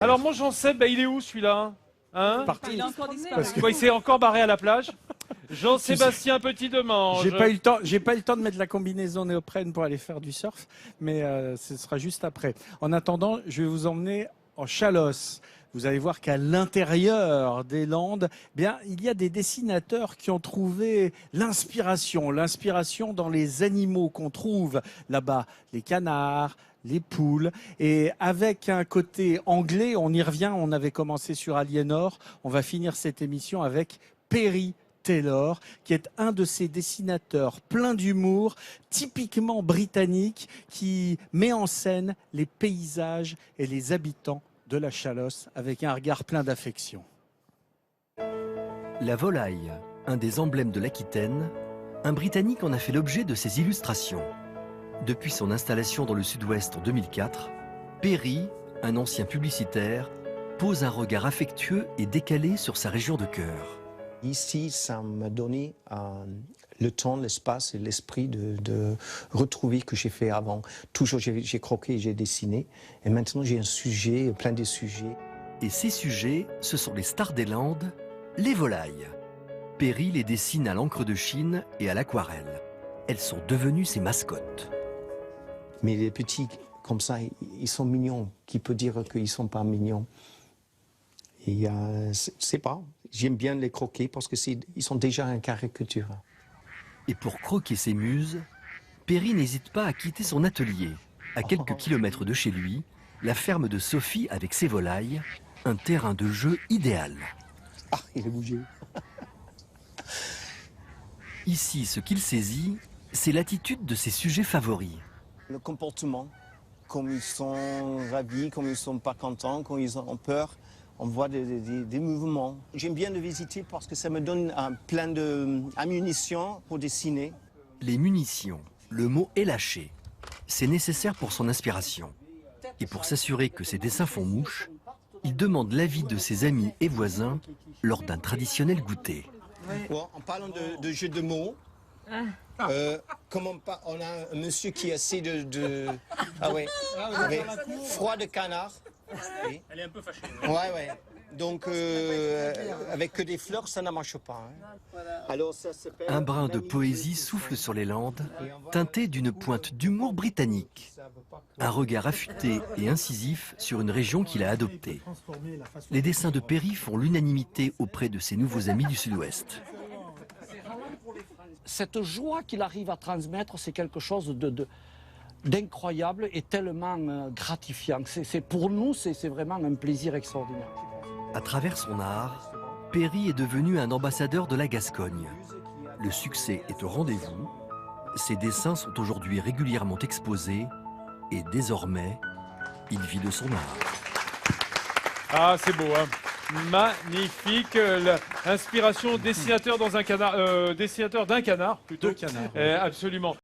Alors mon Jean-Seb, bah, il est où celui-là, hein? Parti. Il est encore disparu. Parce que- Quoi, il s'est encore barré à la plage. Jean-Sébastien Petit-Demange. J'ai pas eu le temps de mettre la combinaison néoprène pour aller faire du surf, mais ce sera juste après. En attendant, je vais vous emmener en Chalosse. Vous allez voir qu'à l'intérieur des Landes, bien, il y a des dessinateurs qui ont trouvé l'inspiration dans les animaux qu'on trouve là-bas, les canards, les poules, et avec un côté anglais, on y revient, on avait commencé sur Aliénor, on va finir cette émission avec Perry Taylor, qui est un de ces dessinateurs plein d'humour, typiquement britannique, qui met en scène les paysages et les habitants de la Chalosse avec un regard plein d'affection. La volaille, un des emblèmes de l'Aquitaine, un Britannique en a fait l'objet de ses illustrations. Depuis son installation dans le sud-ouest en 2004, Perry, un ancien publicitaire, pose un regard affectueux et décalé sur sa région de cœur. Ici, ça m'a donné le temps, l'espace et l'esprit de retrouver ce que j'ai fait avant. Toujours, j'ai croqué, j'ai dessiné. Et maintenant, j'ai un sujet, plein de sujets. Et ces sujets, ce sont les stars des Landes, les volailles. Perry les dessine à l'encre de Chine et à l'aquarelle. Elles sont devenues ses mascottes. Mais les petits, comme ça, ils sont mignons. Qui peut dire qu'ils ne sont pas mignons? Et c'est pas. J'aime bien les croquer parce qu'ils sont déjà en caricature. Et pour croquer ses muses, Perry n'hésite pas à quitter son atelier. À quelques kilomètres de chez lui, la ferme de Sophie avec ses volailles, un terrain de jeu idéal. Ah, il a bougé. Ici, ce qu'il saisit, c'est l'attitude de ses sujets favoris. Le comportement, comme ils sont ravis, comme ils sont pas contents, comme ils ont peur. On voit des mouvements. J'aime bien le visiter parce que ça me donne plein d'ammunition pour dessiner. Les munitions, le mot est lâché. C'est nécessaire pour son inspiration. Et pour s'assurer que ses dessins font mouche, il demande l'avis de ses amis et voisins lors d'un traditionnel goûter. Bon, en parlant de jeu de mots, on a un monsieur qui essaie Ah ouais, froid de canard. Oui. Elle est un peu fâchée. Ouais. Donc, avec que des fleurs, ça ne marche pas. Hein. Alors, ça s'appelle... Un brin de poésie souffle sur les Landes, teinté d'une pointe d'humour britannique. Un regard affûté et incisif sur une région qu'il a adoptée. Les dessins de Perry font l'unanimité auprès de ses nouveaux amis du Sud-Ouest. Cette joie qu'il arrive à transmettre, c'est quelque chose d'incroyable et tellement gratifiant. Pour nous, c'est vraiment un plaisir extraordinaire. À travers son art, Perry est devenu un ambassadeur de la Gascogne. Le succès est au rendez-vous. Ses dessins sont aujourd'hui régulièrement exposés et désormais, il vit de son art. Ah, c'est beau, hein. Magnifique. L'inspiration dessinateur dans un canard, dessinateur d'un canard plutôt. Deux canards. Absolument.